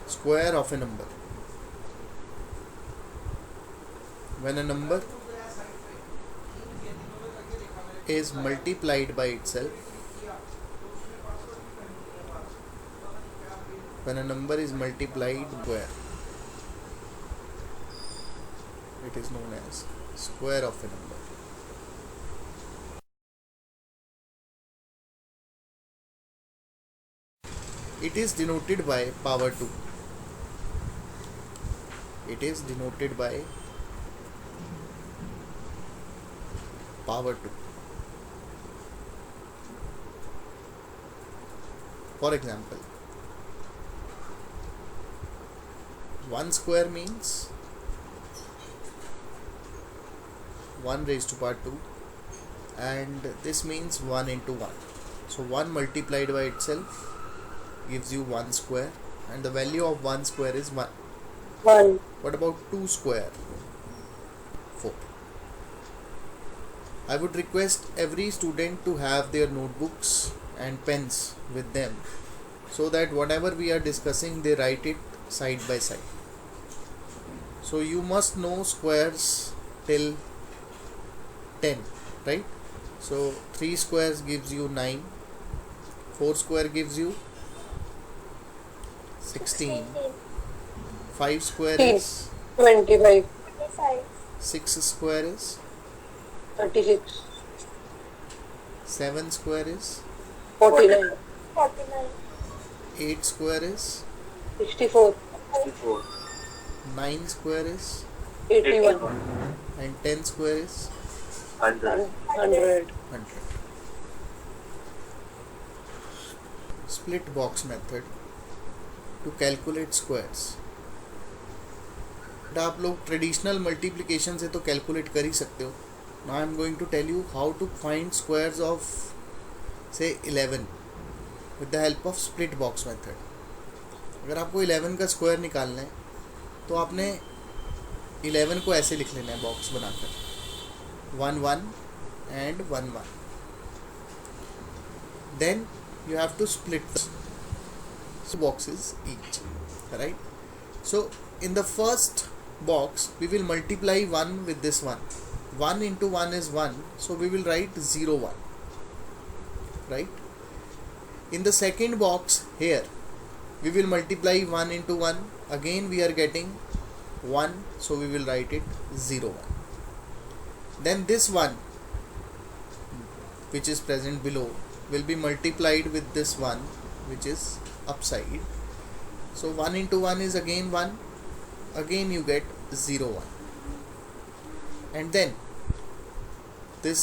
Square of a number. When a number is multiplied by itself, when a number is multiplied square, it is known as square of a number. It is denoted by power 2. It is denoted by power 2. For example, 1 square means 1 raised to power 2, and this means 1 into 1. So 1 multiplied by itself gives you 1 square, and the value of 1 square is 1. 1. What about 2 square? 4. I would request every student to have their notebooks and pens with them, so that whatever we are discussing, they write it side by side. So you must know squares till 10, right? So 3 squares gives you 9, 4 square gives you 16, 5 square is 25. 6 square is 36. 7 square is 49. 8 square is 64. 9 square is 81. and 10 square is 100. 100. Split box method to calculate squares. आप लोग traditional multiplication से तो calculate कर ही सकते हो. Now I am going to tell you how to find squares of say 11 with the help of split box method. अगर आपको 11 का स्क्वायर निकालना है तो आपने 11 को ऐसे लिख लेना है बॉक्स बनाकर 1 1 and 1 1. Then you have to split the boxes each, right? So in the first box we will multiply 1 with this one. 1 into 1 is 1, so we will write 0 1, right? In the second box here we will multiply 1 into 1, again we are getting 1, so we will write it 0 1. Then this one which is present below will be multiplied with this one which is upside, so 1 into 1 is again 1, again you get 0 1, and then this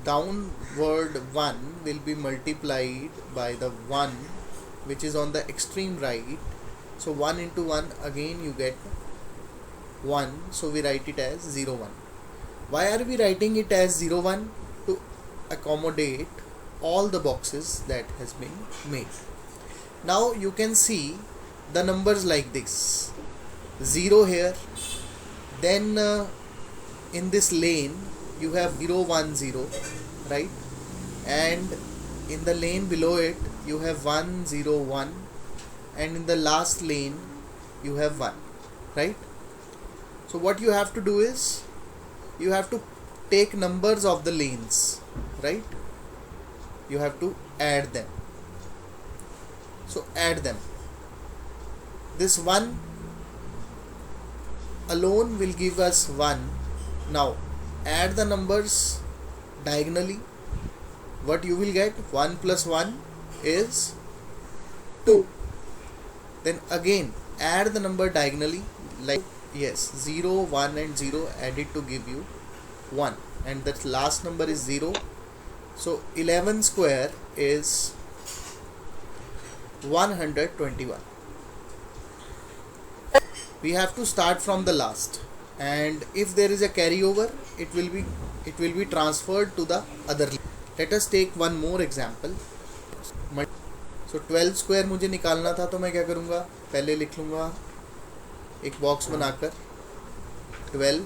downward 1 will be multiplied by the 1 which is on the extreme right, so 1 into 1 again you get 1, so we write it as 0 1. Why are we writing it as 0 1? To accommodate all the boxes that has been made. Now you can see the numbers like this: 0 here, then in this lane you have 0 1 0, right? And in the lane below it you have 1 0 1, and in the last lane you have 1, right? So what you have to do is you have to take numbers of the lanes, right? You have to add them. So add them. This 1 alone will give us 1. Now add the numbers diagonally. What you will get? 1 plus 1 is 2. Then again add the number diagonally, like, yes, 0 1 and 0 added to give you 1, and that last number is 0. So 11 square is 121. We have to start from the last, and if there is a carryover it will be transferred to the other. Let us take one more example. So 12 square मुझे निकालना था, तो मैं क्या करूँगा, पहले लिख लूँगा एक बॉक्स बनाकर 12,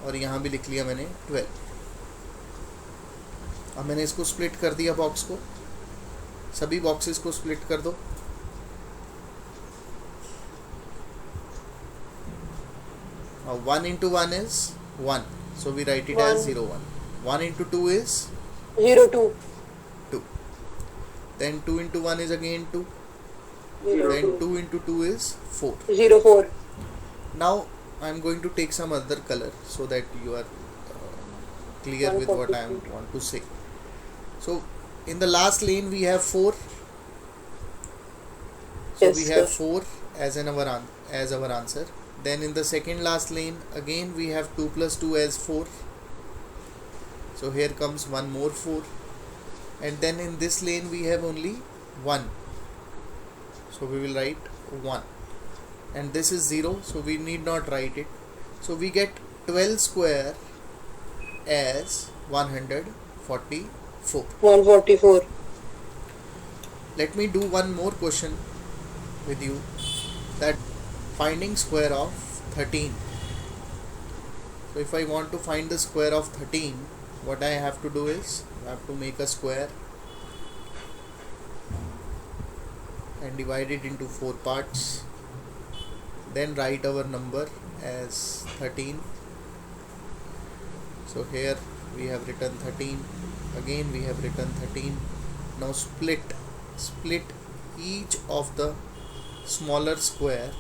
और यहाँ भी लिख लिया मैंने 12. अब मैंने इसको स्प्लिट कर दिया बॉक्स को. सभी बॉक्सेस को स्प्लिट कर दो. 1 into 1 is 1, so we write it as 0 1. 1 into 2 is 0 2. 2. Then 2 into 1 is again 2. 0 Then 2. 2 into 2 is 4. 0 4. Now I am going to take some other color so that you are clear with what I want to say. So in the last lane we have 4. So Yes, we have sir. 4 as our answer. Then in the second last lane again we have 2 plus 2 as 4. So here comes one more 4. And then in this lane we have only 1. So we will write 1. And this is 0, so we need not write it. So we get 12 square as 144. 144. Let me do one more question with you, that finding square of 13. So if I want to find the square of 13, what I have to do is I have to make a square and divide it into 4 parts, then write our number as 13. So here we have written 13, again we have written 13. Now split each of the smaller square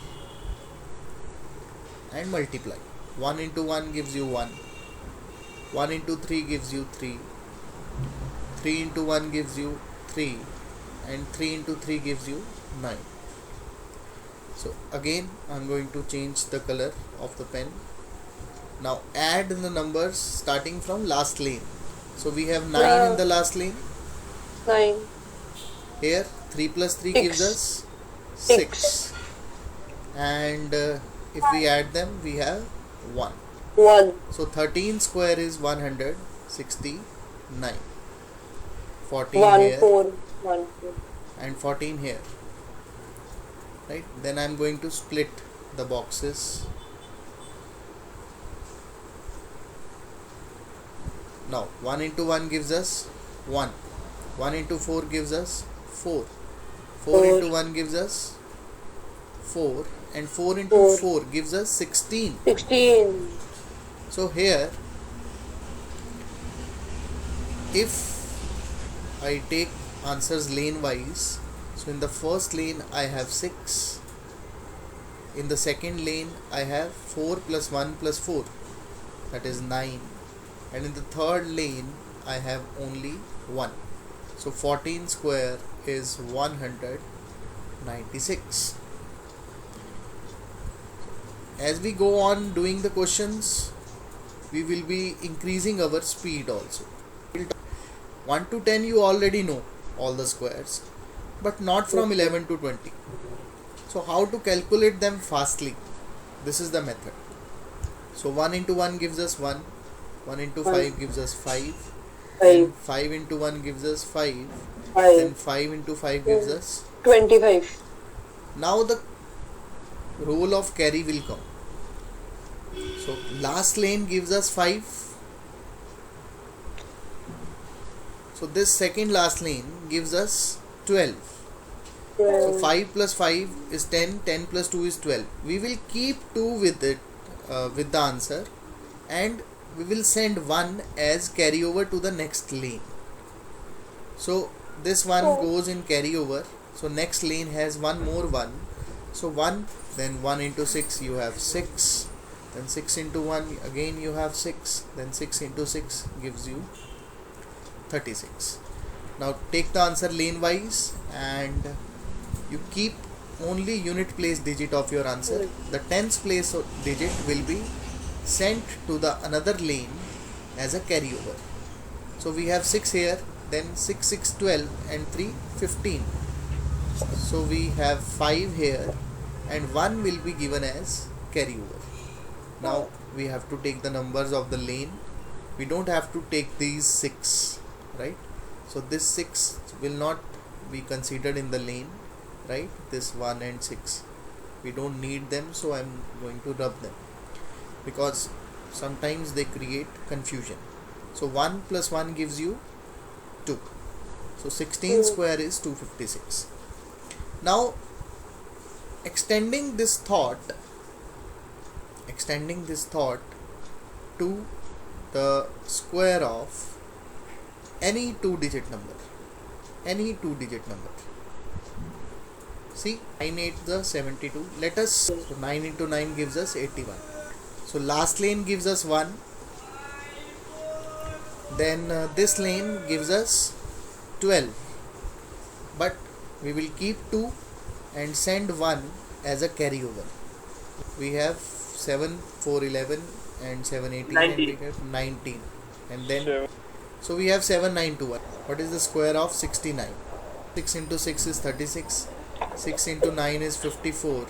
and multiply. 1 into 1 gives you 1, 1 into 3 gives you 3, 3 into 1 gives you 3, and 3 into 3 gives you 9. So again I am going to change the color of the pen. Now add the numbers starting from last lane. So we have 9 in the last lane. 9. Here 3 plus 3 Six. gives us 6. And if we add them we have 1. 1. So 13 square is 169. 14 1 here 4. 1 4. and 14 here. Right? Then I am going to split the boxes. Now 1 into 1 gives us 1. 1 into 4 gives us 4. 4 into 1 gives us 4. And 4 into 4. 4 gives us 16. 16. So here, if I take answers lane wise, so in the first lane I have 6. In the second lane I have 4 plus 1 plus 4, that is 9. And in the third lane I have only 1. So 14 square is 196. As we go on doing the questions, we will be increasing our speed also. 1 to 10 you already know all the squares, but not from 11 to 20. So how to calculate them fastly? This is the method. So 1 into 1 gives us 1. 1 into 5 gives us 5. 5. 5 into 1 gives us 5. 5. Then 5 into 5 gives us. 25. Now the role of carry will come. So last lane gives us 5. So this second last lane gives us 12. So 5 plus 5 is 10. 10 plus 2 is 12. We will keep 2 with it, with the answer, and we will send 1 as carryover to the next lane. So this one goes in carryover. So next lane has one more 1. So 1, then 1 into 6 you have 6. Then 6 into 1 again you have 6. Then 6 into 6 gives you 36. Now take the answer lane wise and you keep only unit place digit of your answer. The tens place digit will be sent to the another lane as a carryover. So we have 6 here, then 6 6 12 and 3 15. So we have 5 here and 1 will be given as carryover. Now we have to take the numbers of the lane. We don't have to take these 6, right? So this 6 will not be considered in the lane, right? This 1 and 6, we don't need them, so I'm going to rub them because sometimes they create confusion. So 1 plus 1 gives you 2. So 16 square is 256. Now extending this thought to the square of any two-digit number. See, 9 8 the 72. Let us, so 9 into 9 gives us 81. So last lane gives us 1. Then this lane gives us 12. But we will keep 2 and send 1 as a carryover. We have 7 4 11 and 7 18 and we have 19. And then so we have 7 9 2 1. What is the square of 69? 6 into 6 is 36. 6 into 9 is 54.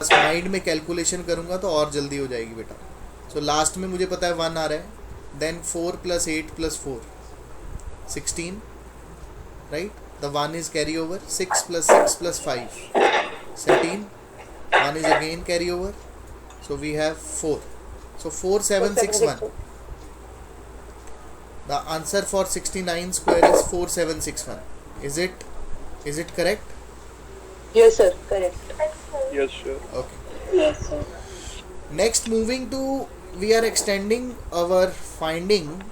बस mind में calculation करूँगा तो और जल्दी हो जाएगी बेटा. So last में मुझे पता है 1 आ रहा है. Then 4 + 8 + 4 16, right. The 1 is carry over. 6 + 6 + 5 17. 1 is again carry over. So we have 4. So 4761. The answer for 69 square is 4761. Is it correct? Yes, sir. Correct. Yes, sir. Okay. Yes, sir. Next, moving to, we are extending our finding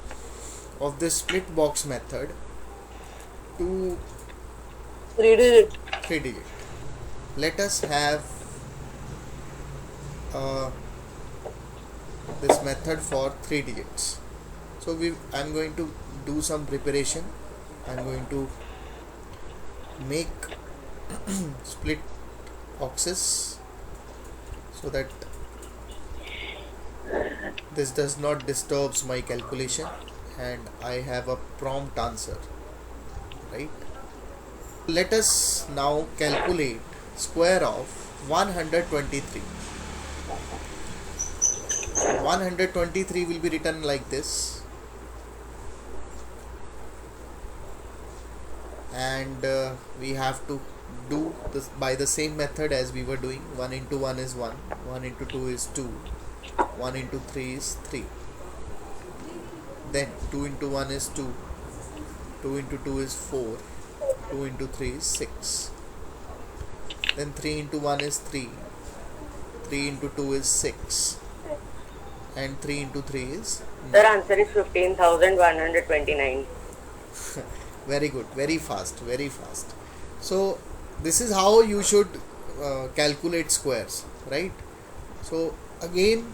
of this split box method to 3-digit. 3-digit. Let us have this method for 3 digits. So I'm going to do some preparation. I'm going to make split boxes so that this does not disturbs my calculation and I have a prompt answer, right? Let us now calculate square of 123. 123 will be written like this, and we have to do this by the same method as we were doing. 1 into 1 is 1, 1 into 2 is 2, 1 into 3 is 3, then 2 into 1 is 2, 2 into 2 is 4, 2 into 3 is 6, then 3 into 1 is 3, 3 into 2 is 6, and 3 into 3 is 9. Sir, answer is 15,129. Very good, very fast. So this is how you should calculate squares, right? So again,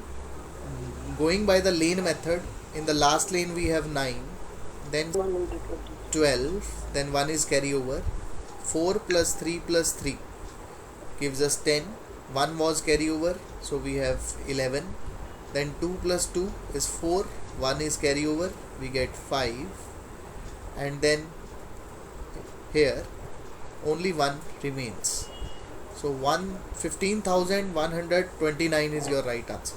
going by the lane method, in the last lane we have 9, then 12, then 1 is carry over. 4 plus 3 plus 3 gives us 10. 1 was carry over, so we have 11. Then 2 plus 2 is 4, 1 is carry over, we get 5, and then here only 1 remains. So 15,129 is your right answer.